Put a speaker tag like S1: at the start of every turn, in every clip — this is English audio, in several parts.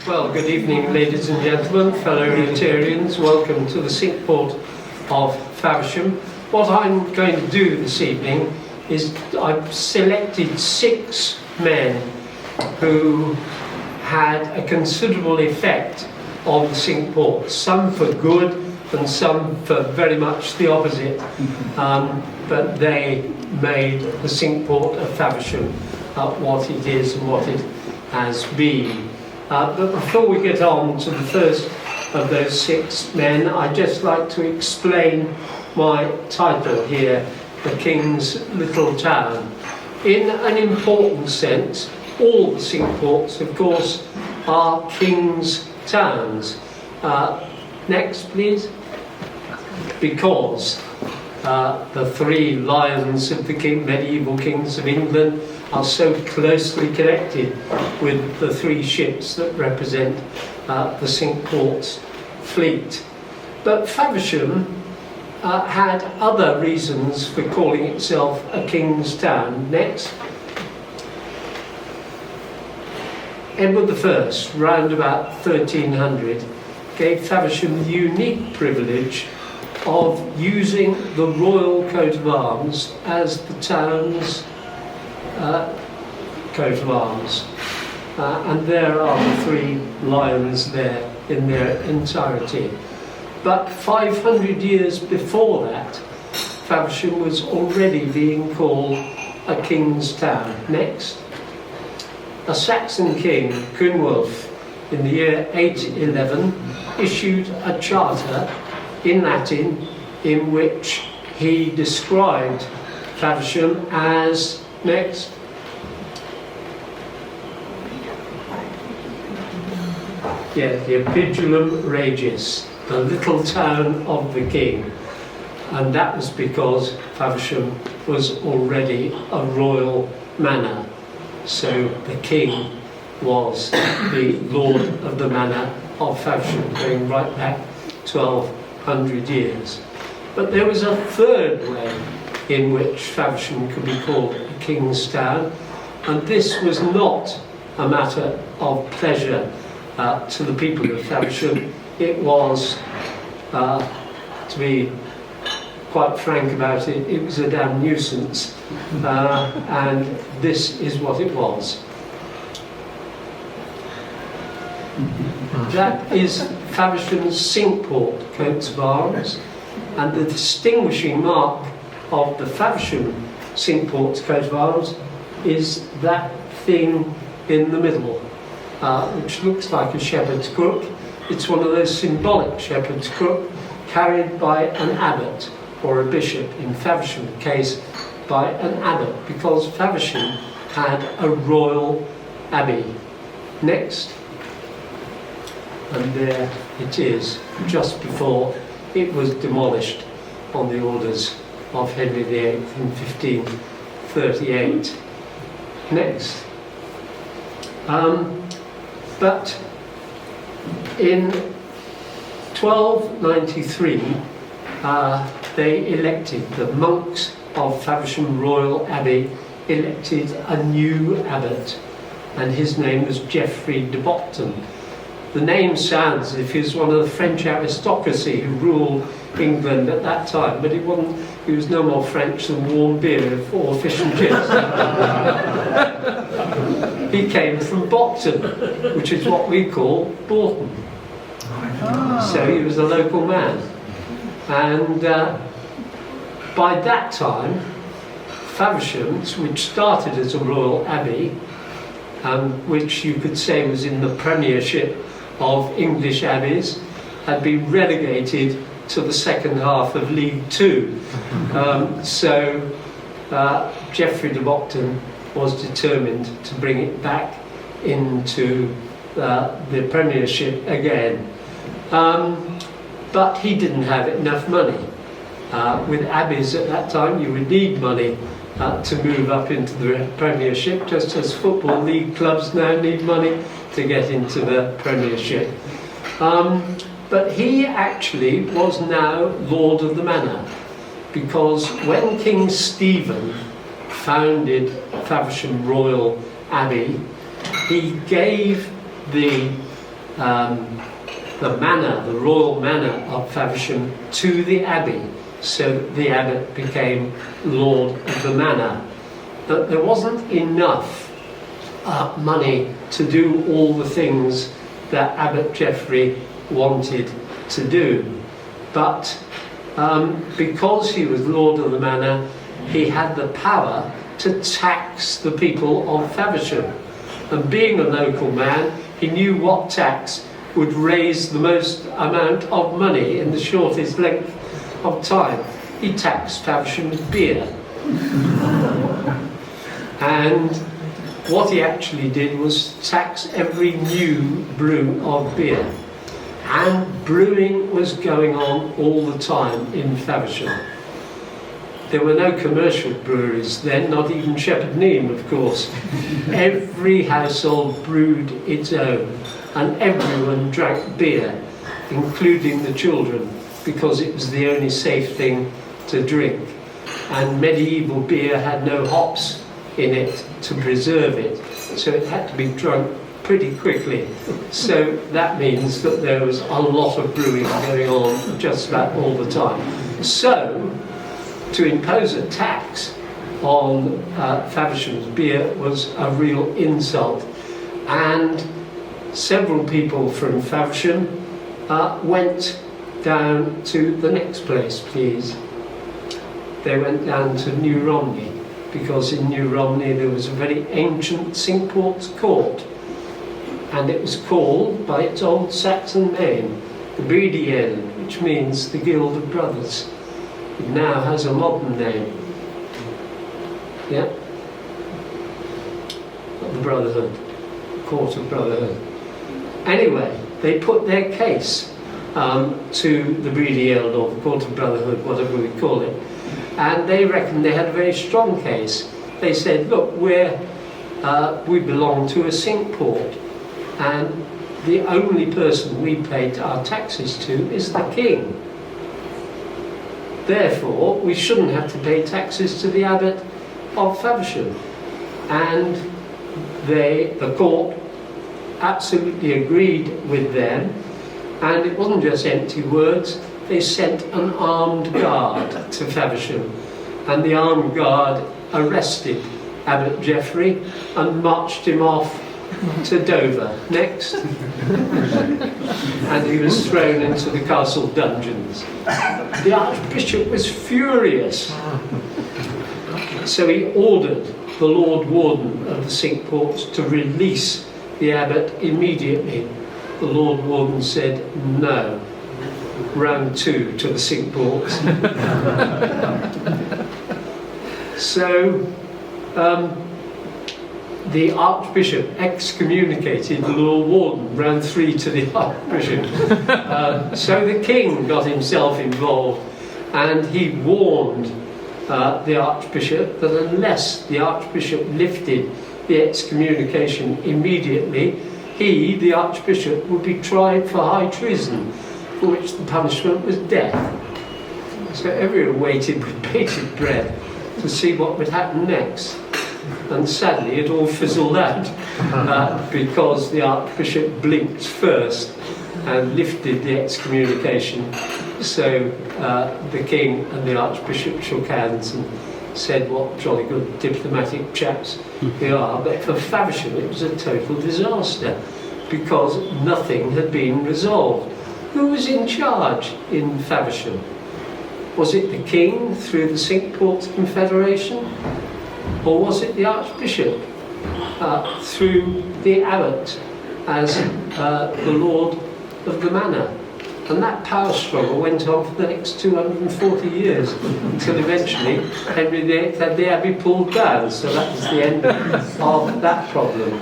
S1: Well, good evening, ladies and gentlemen, fellow Rotarians. Welcome to the Cinque Port of Faversham. What I'm going to do this evening is I've selected 6 men who had a considerable effect on the Cinque Port, some for good and some for very much the opposite, but they made the Cinque Port of Faversham what it is and what it has been. But before we get on to the first of those 6 men, I'd just like to explain my title here, The King's Little Town. In an important sense, all the Cinque Ports, of course, are king's towns. Next, please. Because the 3 lions of the medieval kings of England are so closely connected with the 3 ships that represent the Cinque Ports fleet. But Faversham had other reasons for calling itself a king's town. Next. Edward I, round about 1300, gave Faversham the unique privilege of using the royal coat of arms as the town's coat of arms. And there are the 3 lions there in their entirety. But 500 years before that, Faversham was already being called a king's town. Next. A Saxon king, Cynwulf, in the year 811, issued a charter in Latin in which he described Faversham as, next, the Epidulum Regis, the little town of the king. And that was because Faversham was already a royal manor. So the king was the lord of the manor of Faversham, going right back 1200 years. But there was a third way in which Faversham could be called a king's town, and this was not a matter of pleasure to the people of Faversham. It was, to be quite frank about it, it was a damn nuisance, and this is what it was. That is Faversham's Cinque Port coats of arms, and the distinguishing mark of the Faversham Cinque Port coat of arms is that thing in the middle, which looks like a shepherd's crook. It's one of those symbolic shepherd's crook carried by an abbot or a bishop, in Faversham's case by an abbot, because Faversham had a royal abbey. Next. And there it is, just before it was demolished on the orders of Henry VIII in 1538. Next. But in 1293, they elected, the monks of Faversham Royal Abbey elected a new abbot, and his name was Geoffrey de Bocton. The name sounds as if he was one of the French aristocracy who ruled England at that time, but he was no more French than warm beer or fish and chips. He came from Bocton, which is what we call Bourton. So he was a local man. And by that time, Faversham, which started as a royal abbey, which you could say was in the premiership of English abbeys, had been relegated to the second half of League Two. So Geoffrey de Bocton was determined to bring it back into the premiership again. But he didn't have enough money. With abbeys at that time, you would need money to move up into the premiership, just as football league clubs now need money to get into the premiership. But he actually was now lord of the manor, because when King Stephen founded Faversham Royal Abbey, he gave the the manor, the royal manor of Faversham, to the abbey, so that the abbot became lord of the manor. But there wasn't enough money to do all the things that Abbot Geoffrey wanted to do. But because he was lord of the manor, he had the power to tax the people of Faversham. And being a local man, he knew what tax would raise the most amount of money in the shortest length of time. He taxed Faversham with beer. And what he actually did was tax every new brew of beer. And brewing was going on all the time in Faversham. There were no commercial breweries then, not even Shepherd Neame, of course. Every household brewed its own, and everyone drank beer, including the children, because it was the only safe thing to drink. And medieval beer had no hops in it to preserve it, so it had to be drunk pretty quickly. So that means that there was a lot of brewing going on just about all the time. So to impose a tax on Faversham's beer was a real insult, and several people from Faversham went down to the next place, please. They went down to New Romney, because in New Romney there was a very ancient Cinque Port court, and it was called by its old Saxon name, the Bridiel, which means the Guild of Brothers. It now has a modern name. Yeah? The Brotherhood, Court of Brotherhood. Anyway, they put their case to the Bridiel, or the Court of Brotherhood, whatever we call it, and they reckoned they had a very strong case. They said, look, we belong to a Cinque Port, and the only person we pay our taxes to is the king. Therefore, we shouldn't have to pay taxes to the abbot of Faversham. And the court absolutely agreed with them, and it wasn't just empty words. They sent an armed guard to Faversham, and the armed guard arrested Abbot Geoffrey and marched him off to Dover next. And he was thrown into the castle dungeons. The Archbishop was furious, so he ordered the Lord Warden of the Cinque Ports to release the abbot immediately. The Lord Warden said no. Round 2 to the Cinque Ports. So the Archbishop excommunicated the Lord Warden. Round 3 to the Archbishop. So the King got himself involved, and he warned the Archbishop that unless the Archbishop lifted the excommunication immediately, he, the Archbishop, would be tried for high treason, for which the punishment was death. So everyone waited with bated breath to see what would happen next. And sadly it all fizzled out because the Archbishop blinked first and lifted the excommunication. So the King and the Archbishop shook hands and said what jolly good diplomatic chaps they are. But for Faversham it was a total disaster because nothing had been resolved. Who was in charge in Faversham? Was it the King through the Cinque Ports Confederation? Or was it the Archbishop through the abbot as the Lord of the Manor? And that power struggle went on for the next 240 years until eventually Henry VIII had the abbey pulled down. So that was the end of that problem.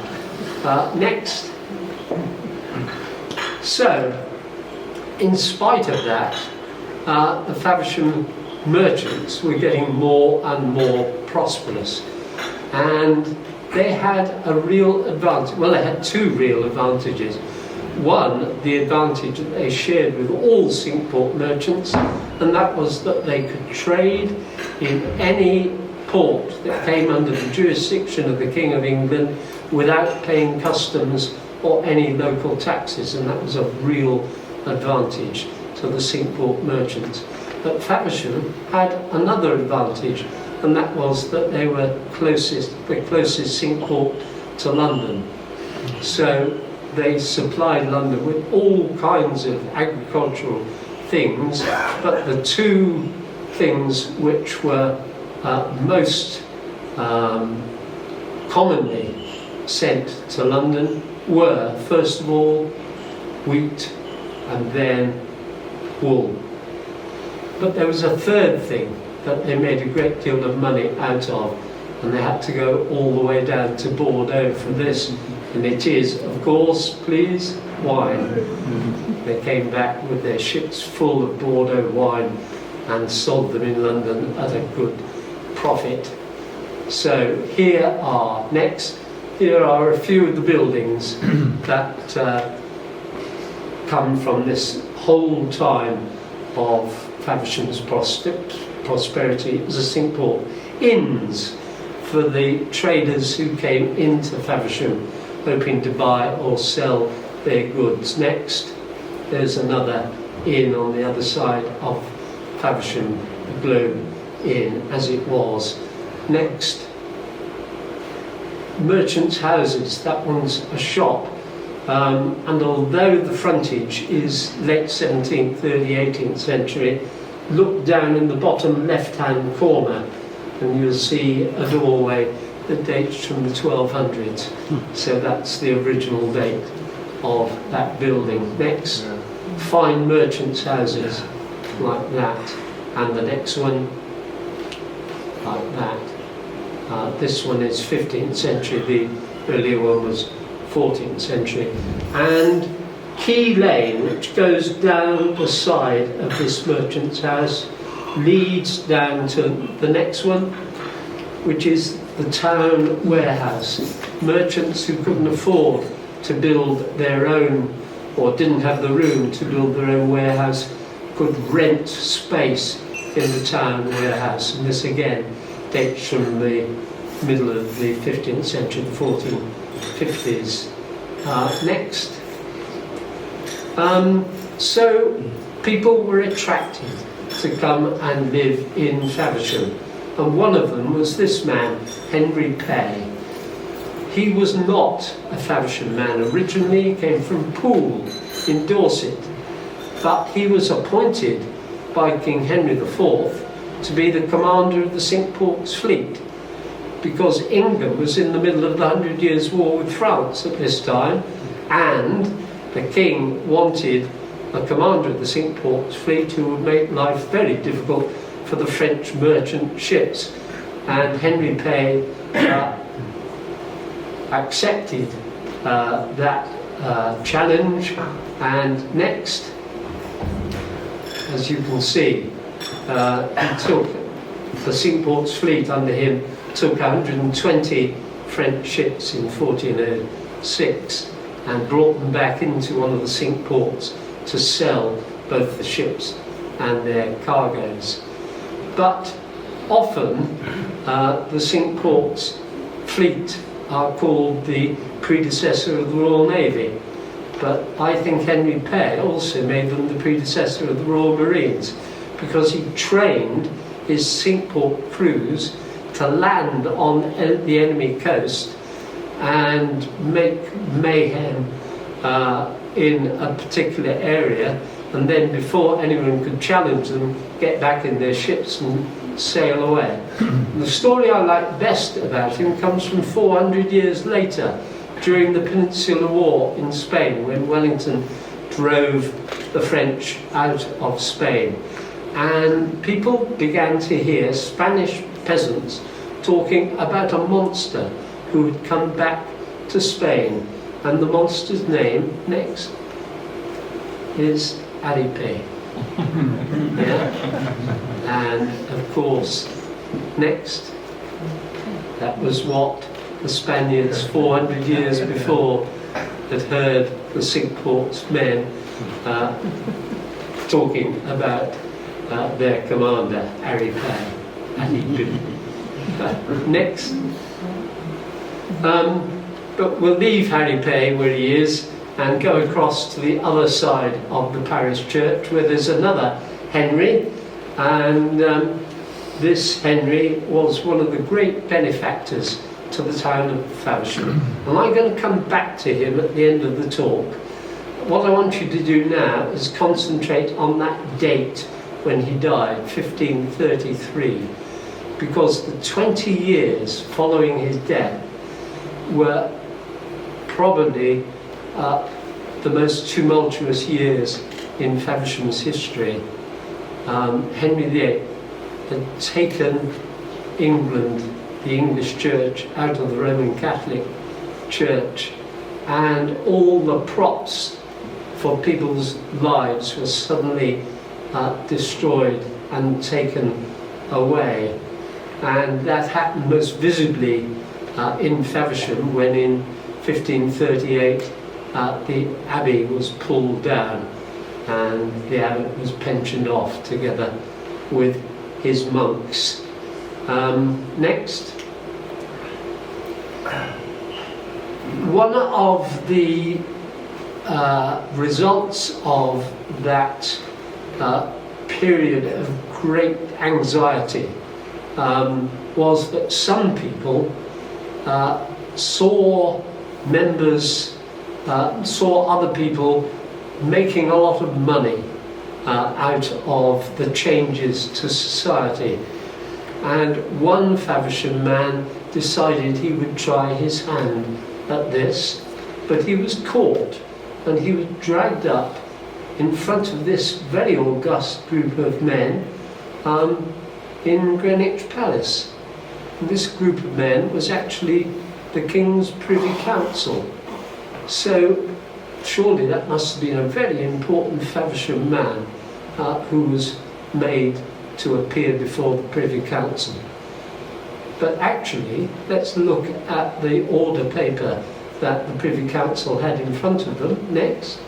S1: Next. So, in spite of that, the Faversham merchants were getting more and more prosperous, and they had a real advantage. Well, they had two real advantages. One, the advantage that they shared with all Cinque Port merchants, and that was that they could trade in any port that came under the jurisdiction of the King of England without paying customs or any local taxes, and that was a real advantage to the Cinque Port merchants. But Faversham had another advantage, and that was that they were the closest Cinque Port to London. So they supplied London with all kinds of agricultural things, but the two things which were most commonly sent to London were, first of all, wheat and then wool. But there was a third thing that they made a great deal of money out of, and they had to go all the way down to Bordeaux for this, and it is, of course, please, wine. They came back with their ships full of Bordeaux wine and sold them in London at a good profit. So here are a few of the buildings that come from this whole time of Faversham's prosperity as a Cinque Port. Inns for the traders who came into Faversham hoping to buy or sell their goods. Next, there's another inn on the other side of Faversham, the Globe Inn as it was. Next, merchants' houses. That one's a shop, and although the frontage is late 17th, early 18th century, look down in the bottom left-hand corner and you'll see a doorway that dates from the 1200s. So that's the original date of that building. Next, fine merchants' houses like that, and the next one like that. This one is 15th century, the earlier one was 14th century. And Key Lane, which goes down the side of this merchant's house, leads down to the next one, which is the town warehouse. Merchants who couldn't afford to build their own, or didn't have the room to build their own warehouse, could rent space in the town warehouse. And this again dates from the middle of the 15th century, the 1450s. Next. So people were attracted to come and live in Faversham, and one of them was this man, Henry Pay. He was not a Faversham man originally. He came from Poole in Dorset, but he was appointed by King Henry IV to be the commander of the Cinque Ports fleet, because England was in the middle of the 100 Years' War with France at this time, and the king wanted a commander of the Cinque Ports fleet who would make life very difficult for the French merchant ships. And Henry Pay accepted that challenge, and next, as you can see, he took the Cinque Ports fleet under him, took 120 French ships in 1406 and brought them back into one of the Cinque Ports to sell both the ships and their cargoes. But often the Cinque Ports fleet are called the predecessor of the Royal Navy, but I think Henry Pay also made them the predecessor of the Royal Marines, because he trained his Cinque Port crews to land on the enemy coast and make mayhem in a particular area, and then before anyone could challenge them, get back in their ships and sail away. The story I like best about him comes from 400 years later, during the Peninsular War in Spain, when Wellington drove the French out of Spain. And people began to hear Spanish peasants talking about a monster who had come back to Spain, and the monster's name, next, is Aripe. Yeah? And of course, next, that was what the Spaniards 400 years before had heard the Cinque Ports men talking about their commander, Aripe. Next. But we'll leave Harry Pay where he is and go across to the other side of the parish church where there's another Henry, and this Henry was one of the great benefactors to the town of Faversham. And I'm going to come back to him at the end of the talk. What I want you to do now is concentrate on that date when he died, 1533, because the 20 years following his death were probably the most tumultuous years in Faversham's history. Henry VIII had taken England, the English Church, out of the Roman Catholic Church, and all the props for people's lives were suddenly destroyed and taken away. And that happened most visibly in Faversham when in 1538 the abbey was pulled down and the abbot was pensioned off together with his monks. Next. One of the results of that period of great anxiety was that some people saw other people making a lot of money out of the changes to society. And one Faversham man decided he would try his hand at this, but he was caught and he was dragged up in front of this very august group of men in Greenwich Palace. And this group of men was actually the King's Privy Council. So surely that must have been a very important Faversham man who was made to appear before the Privy Council. But actually, let's look at the order paper that the Privy Council had in front of them. Next.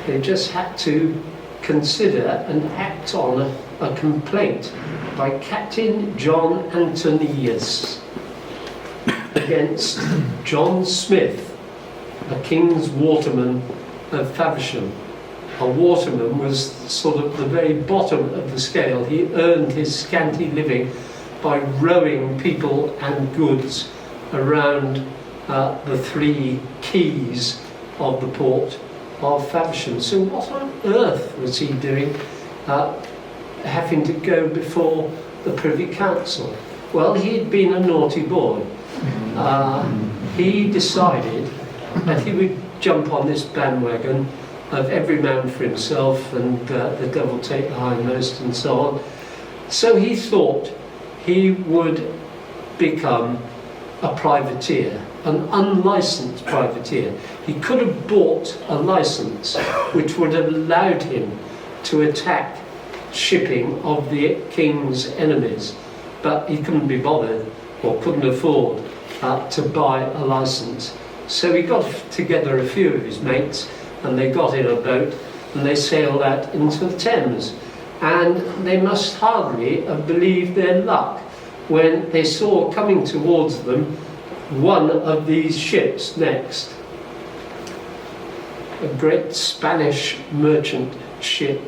S1: They just had to consider and act on a complaint by Captain John Antonius against John Smith, a King's waterman of Faversham. A waterman was sort of the very bottom of the scale. He earned his scanty living by rowing people and goods around the three quays of the port of Faversham. So what on earth was he doing having to go before the Privy Council? Well, he had been a naughty boy. He decided that he would jump on this bandwagon of every man for himself and the devil take the hindmost and so on. So he thought he would become a privateer, an unlicensed privateer. He could have bought a license which would have allowed him to attack shipping of the King's enemies, but he couldn't be bothered or couldn't afford to buy a license. So he got together a few of his mates and they got in a boat and they sailed out into the Thames. And they must hardly have believed their luck when they saw coming towards them one of these ships next. A great Spanish merchant ship.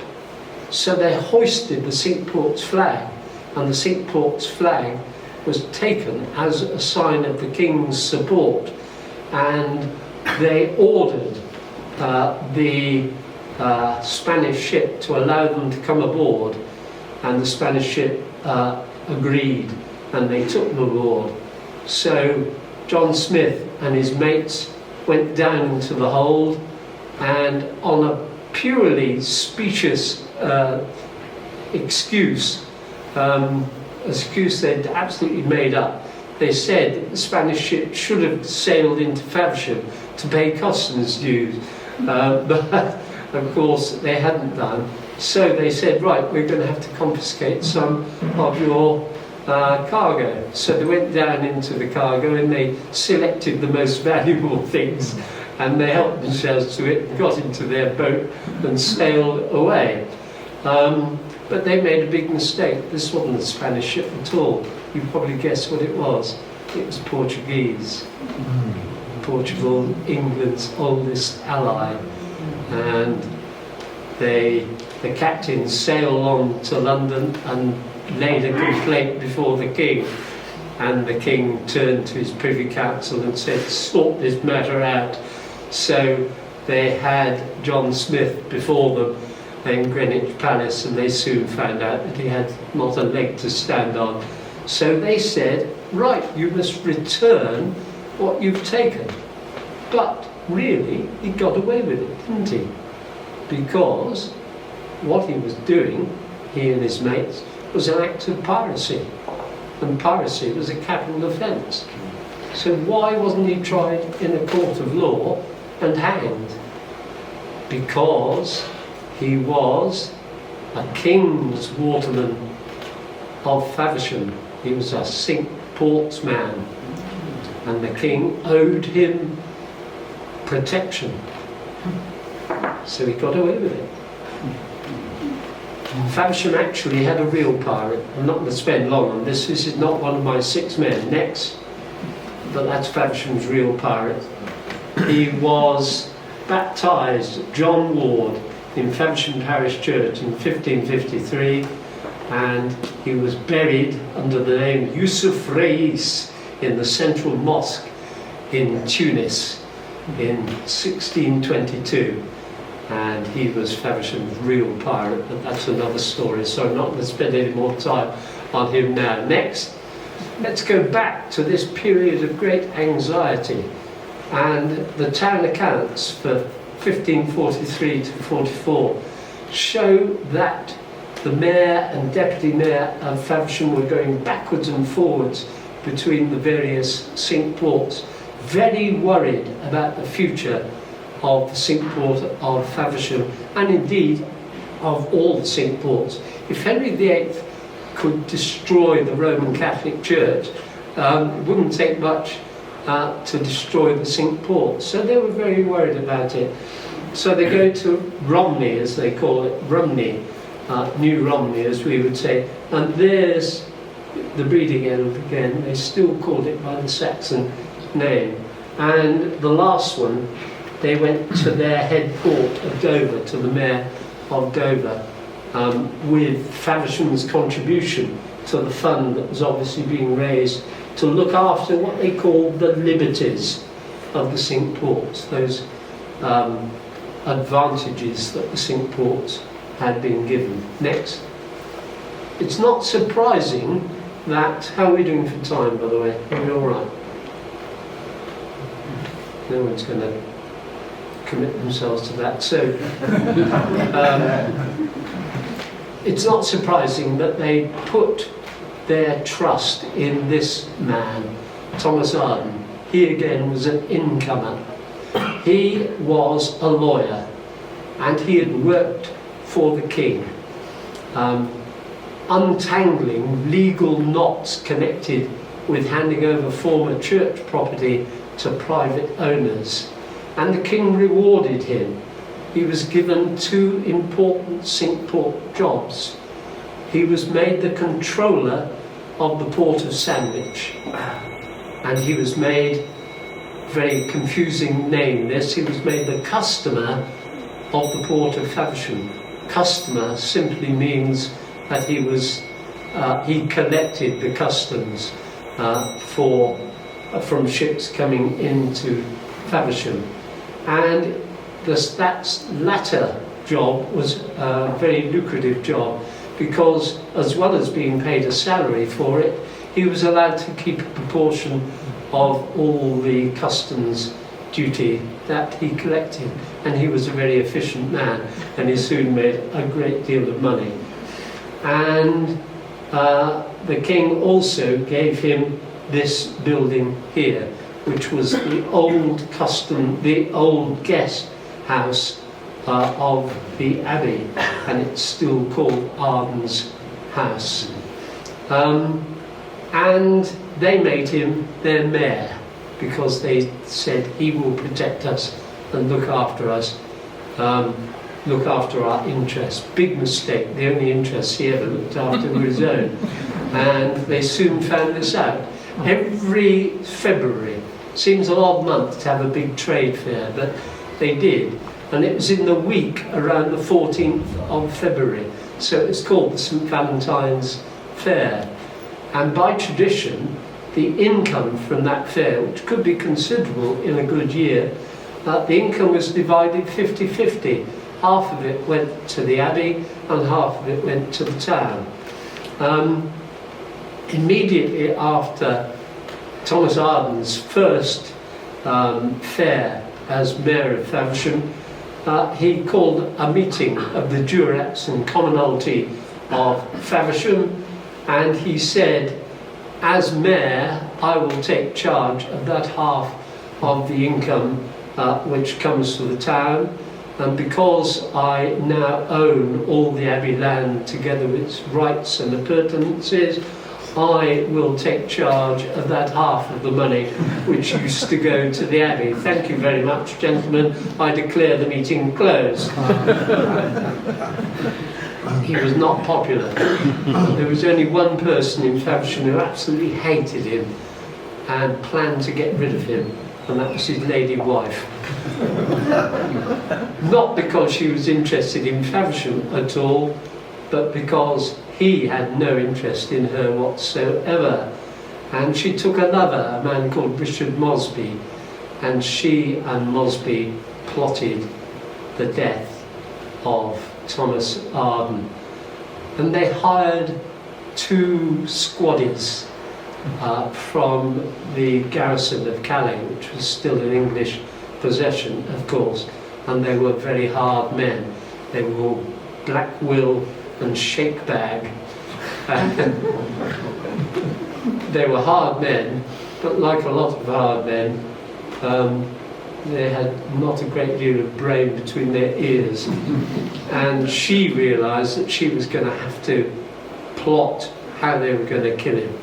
S1: So they hoisted the Cinque Port's flag, and the Cinque Port's flag was taken as a sign of the King's support, and they ordered the Spanish ship to allow them to come aboard, and the Spanish ship agreed and they took them aboard. So John Smith and his mates went down into the hold, and on a purely specious excuse they'd absolutely made up, they said the Spanish ship should have sailed into Faversham to pay customs dues, but of course they hadn't done. So they said, right, we're going to have to confiscate some of your cargo. So they went down into the cargo and they selected the most valuable things and they helped themselves to it, got into their boat and sailed away. But they made a big mistake. This wasn't a Spanish ship at all. you probably guessed what it was. It was Portuguese. Portugal, England's oldest ally, and the captain sailed on to London and laid a complaint before the king, and the king turned to his privy council and said, sort this matter out. So they had John Smith before them in Greenwich Palace, and they soon found out that he had not a leg to stand on. So they said, right, you must return what you've taken. But really, he got away with it, didn't he? Because what he was doing, he and his mates, was an act of piracy. And piracy was a capital offence. So why wasn't he tried in a court of law and hanged? Because he was a king's waterman of Faversham. He was a Cinque Port man, and the king owed him protection. So he got away with it. Faversham actually had a real pirate. I'm not going to spend long on this. This is not one of my 6 men. Next. But that's Faversham's real pirate. He was baptised John Ward in Faversham Parish Church in 1553, and he was buried under the name Yusuf Reis in the Central Mosque in Tunis in 1622. And he was Faversham's real pirate, but that's another story, so I'm not going to spend any more time on him now. Next, let's go back to this period of great anxiety, and the town accounts for 1543 to 44 show that the mayor and deputy mayor of Faversham were going backwards and forwards between the various Cinque Ports, very worried about the future of the Cinque Port of Faversham, and indeed of all the Cinque Ports. If Henry VIII could destroy the Roman Catholic Church, it wouldn't take much to destroy the Cinque Ports. So they were very worried about it. So they go to Romney, as they call it, Rumney, New Romney, as we would say, and there's the breeding end again. They still called it by the Saxon name. And the last one, they went to their head port of Dover, to the mayor of Dover, with Faversham's contribution to the fund that was obviously being raised to look after what they called the liberties of the Cinque Ports, those advantages that the Cinque Ports had been given. Next. It's not surprising that, how are we doing for time, by the way? Are we all right? No one's going to commit themselves to that. So it's not surprising that they put their trust in this man, Thomas Arden. He again was an incomer. He was a lawyer, and he had worked for the king, untangling legal knots connected with handing over former church property to private owners. And the king rewarded him. He was given 2 important Cinque Port jobs. He was made the controller of the port of Sandwich, and he was made, very confusing name this, he was made the customer of the port of Faversham. Customer simply means that he was he collected the customs from ships coming into Faversham. And that latter job was a very lucrative job, because as well as being paid a salary for it, he was allowed to keep a proportion of all the customs duty that he collected. And he was a very efficient man, and he soon made a great deal of money. And the king also gave him this building here, which was the old guest house of the abbey, and it's still called Arden's house. And they made him their mayor, because they said he will protect us and look after us. look after our interests. Big mistake. The only interests he ever looked after were his own. And they soon found this out. Every February, seems an odd month to have a big trade fair, but they did. And it was in the week around the 14th of February. So it's called the St. Valentine's Fair. And by tradition, the income from that fair, which could be considerable in a good year, the income was divided 50-50. Half of it went to the Abbey and half of it went to the town. Immediately after Thomas Arden's first fair as Mayor of Faversham, he called a meeting of the Jurats and Commonalty of Faversham, and he said, as Mayor, I will take charge of that half of the income which comes to the town, and because I now own all the Abbey land together with its rights and appurtenances, I will take charge of that half of the money which used to go to the Abbey. Thank you very much, gentlemen. I declare the meeting closed. He was not popular. There was only one person in Faversham who absolutely hated him and planned to get rid of him, and that was his lady wife. Not because she was interested in Faversham at all, but because he had no interest in her whatsoever. And she took a lover, a man called Richard Mosby, and she and Mosby plotted the death of Thomas Arden. And they hired 2 squaddies from the garrison of Calais, which was still in English possession, of course, and they were very hard men. They were all Black Will and Shake Bag. They were hard men, but like a lot of hard men, they had not a great deal of brain between their ears. And she realised that she was going to have to plot how they were going to kill him.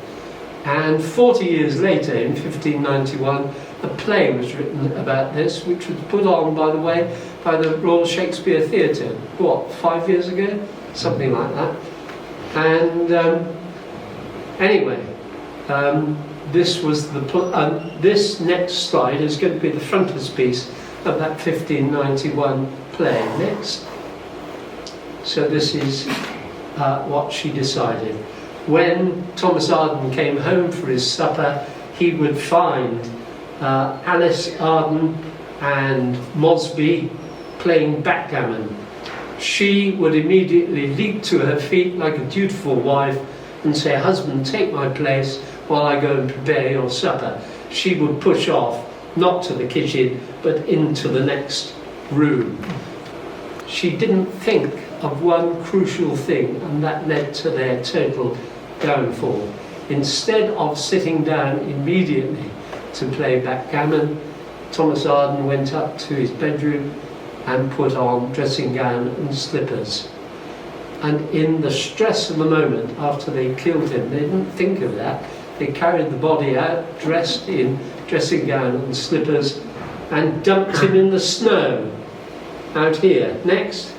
S1: And 40 years later, in 1591, a play was written about this, which was put on, by the way, by the Royal Shakespeare Theatre, what, 5 years ago? Something like that. And anyway, this was the this next slide is going to be the frontispiece of that 1591 play. Next. So this is what she decided. When Thomas Arden came home for his supper, he would find Alice Arden and Mosby playing backgammon. She would immediately leap to her feet like a dutiful wife and say, "Husband, take my place while I go and prepare your supper." She would push off, not to the kitchen, but into the next room. She didn't think of one crucial thing, and that led to their total downfall. Instead of sitting down immediately to play backgammon, Thomas Arden went up to his bedroom and put on dressing gown and slippers. And in the stress of the moment after they killed him, they didn't think of that. They carried the body out, dressed in dressing gown and slippers, and dumped him in the snow out here. Next.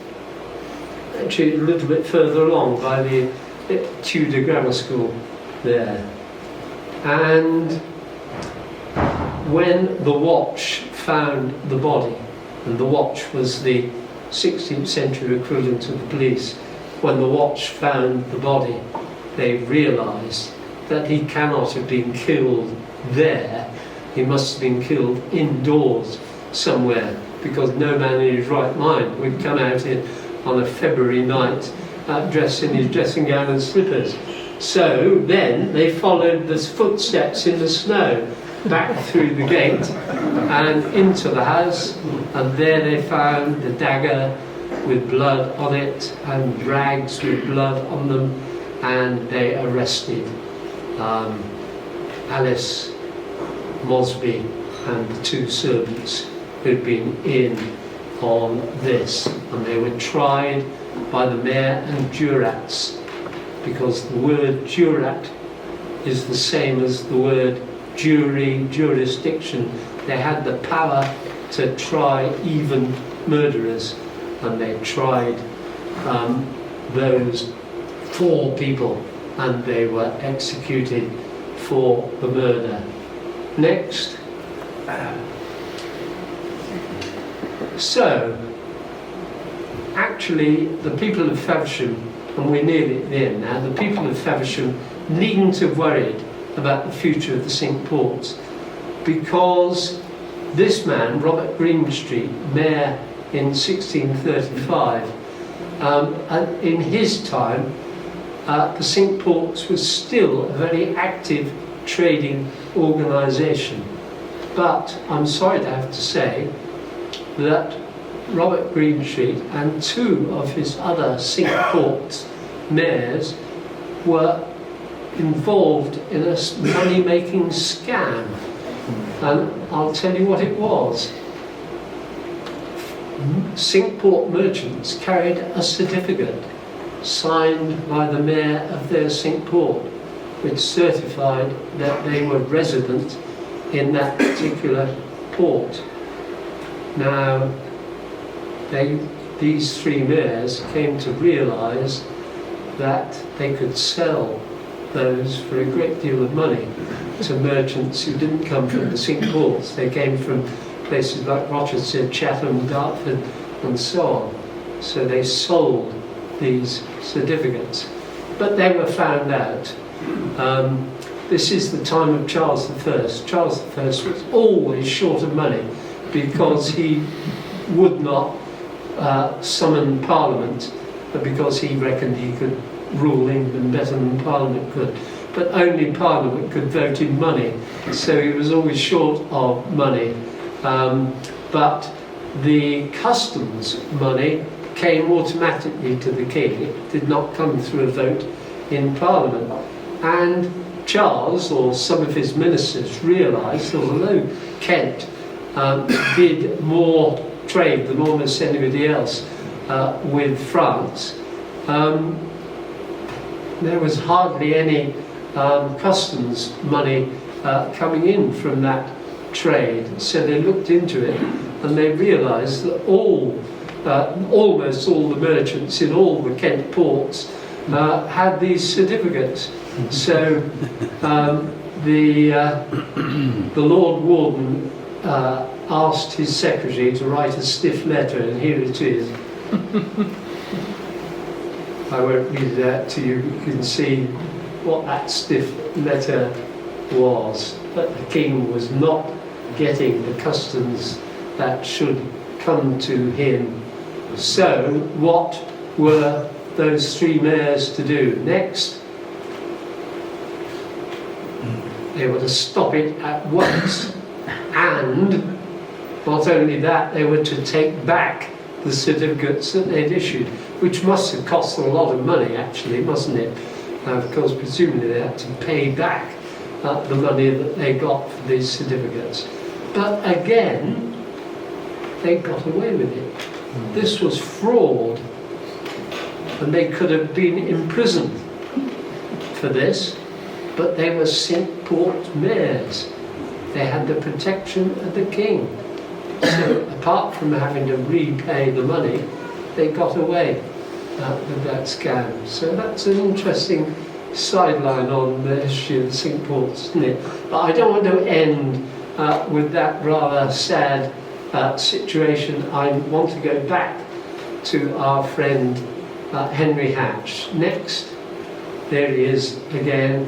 S1: Actually, a little bit further along by the Tudor Grammar School there. And when the watch found the body, and the watch was the 16th century equivalent of the police, when the watch found the body, they realised that he cannot have been killed there. He must have been killed indoors somewhere, because no man in his right mind would come out here on a February night dressed in his dressing gown and slippers. So then they followed the footsteps in the snow back through the gate and into the house, and there they found the dagger with blood on it and rags with blood on them, and they arrested Alice, Mosby and the 2 servants who'd been in on this, and they were tried by the mayor and jurats, because the word jurat is the same as the word jury, jurisdiction. They had the power to try even murderers, and they tried those 4 people, and they were executed for the murder. Next. So, actually, the people of Faversham, and we're nearly at the end now, the people of Faversham needn't have worried about the future of the Cinque Ports, because this man, Robert Greenstreet, mayor in 1635, in his time, the Cinque Ports was still a very active trading organisation. But I'm sorry to have to say that Robert Greenstreet and 2 of his other Cinque Ports mayors were involved in a money-making scam. And I'll tell you what it was. Cinque Port merchants carried a certificate signed by the mayor of their Cinque Port, which certified that they were resident in that particular port. Now, these 3 mayors came to realise that they could sell those for a great deal of money to merchants who didn't come from the Cinque Ports. They came from places like Rochester, Chatham, Dartford, and so on. So they sold these certificates. But they were found out. This is the time of Charles I. Charles I was always short of money because he would not summon Parliament, because he reckoned he could rule England better than Parliament could. But only Parliament could vote in money, so he was always short of money. But the customs money came automatically to the king. It did not come through a vote in Parliament. And Charles, or some of his ministers, realised that although Kent did more trade than almost anybody else with France, there was hardly any customs money coming in from that trade. So they looked into it and they realised that almost all the merchants in all the Kent ports had these certificates. So the Lord Warden asked his secretary to write a stiff letter, and here it is. I won't read it out to you. You can see what that stiff letter was. But the king was not getting the customs that should come to him. So what were those 3 mayors to do? Next, they were to stop it at once. And not only that, they were to take back the certificates that they'd issued, which must have cost a lot of money, actually, mustn't it? Of course, presumably they had to pay back the money that they got for these certificates. But again, they got away with it. This was fraud, and they could have been imprisoned for this, but they were Cinque Port mayors. They had the protection of the king. So apart from having to repay the money, they got away with that scam. So that's an interesting sideline on the history of the Cinque Ports, isn't it? But I don't want to end with that rather sad situation. I want to go back to our friend Henry Hatch. Next, there he is again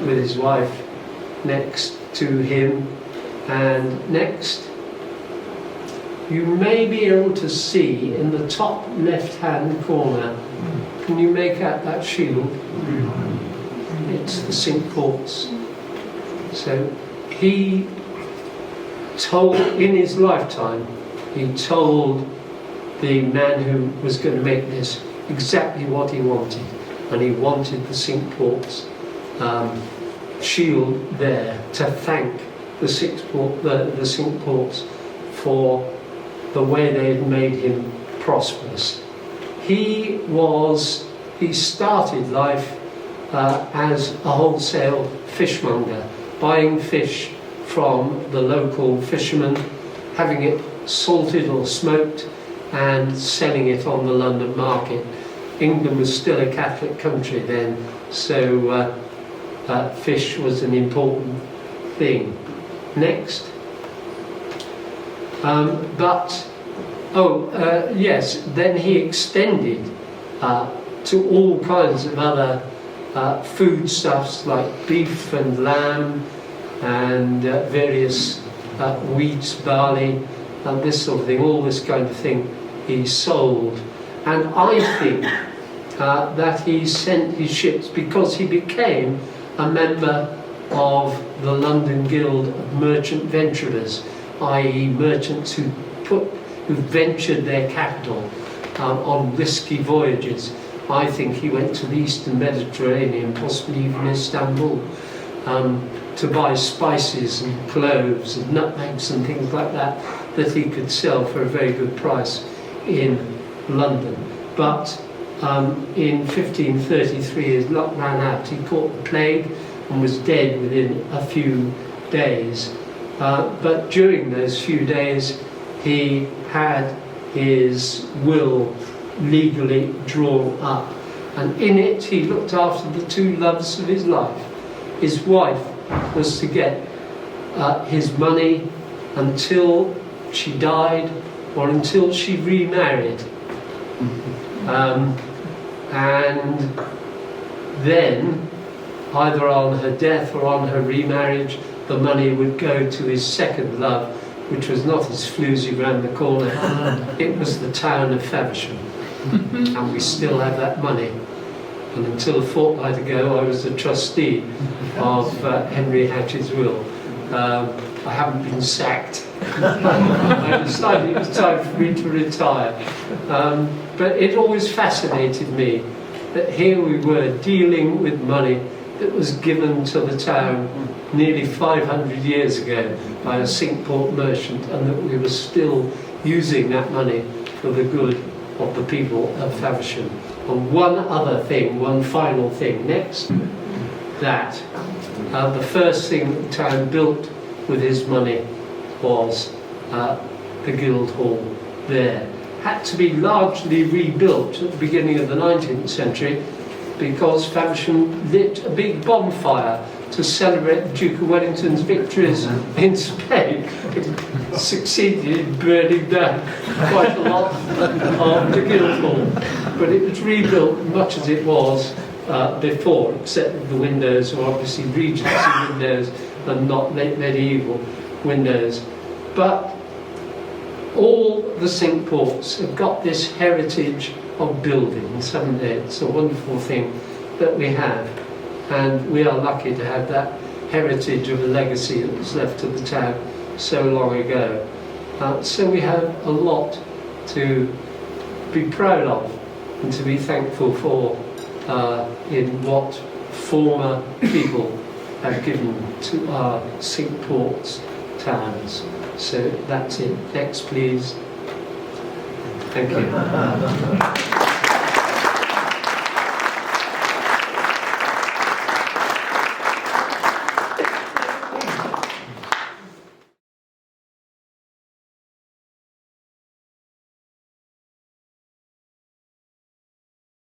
S1: with his wife next to him. And next, you may be able to see in the top left-hand corner, can you make out that shield? It's the Cinque Ports. So he told, in his lifetime, he told the man who was going to make this exactly what he wanted. And he wanted the Cinque Ports shield there to thank the Cinque Ports for the way they had made him prosperous. He started life as a wholesale fishmonger, buying fish from the local fishermen, having it salted or smoked, and selling it on the London market. England was still a Catholic country then, so fish was an important thing. Next. Yes, then he extended to all kinds of other foodstuffs like beef and lamb and various wheat, barley, and this sort of thing, all this kind of thing he sold. And I think that he sent his ships because he became a member of the London Guild of Merchant Venturers, i.e. merchants who ventured their capital on risky voyages. I think he went to the Eastern Mediterranean, possibly even Istanbul, to buy spices and cloves and nutmegs and things like that he could sell for a very good price in London. But in 1533 his luck ran out. He caught the plague and was dead within a few days. But during those few days he had his will legally drawn up, and in it he looked after the two loves of his life. His wife was to get his money until she died or until she remarried, and then either on her death or on her remarriage the money would go to his second love, which was not his floozy round the corner. It was the town of Faversham. And we still have that money. And until a fortnight ago I was the trustee of Henry Hatch's will. I haven't been sacked. I decided it was time for me to retire. But it always fascinated me that here we were dealing with money that was given to the town nearly 500 years ago by a Cinque Port merchant, and that we were still using that money for the good of the people of Faversham. And one other thing, one final thing, next, that the first thing that the town built with his money was the Guildhall there. Had to be largely rebuilt at the beginning of the 19th century because Faversham lit a big bonfire to celebrate the Duke of Wellington's victories in Spain. It succeeded in burning down quite a lot of the Guildhall, but it was rebuilt much as it was before, except that the windows were obviously Regency windows and not medieval windows. But all the Cinque Ports have got this heritage of buildings, haven't they? It's a wonderful thing that we have. And we are lucky to have that heritage of a legacy that was left to the town so long ago. So we have a lot to be proud of and to be thankful for in what former people have given to our Cinque Ports towns. So that's it. Next, please. Thank you.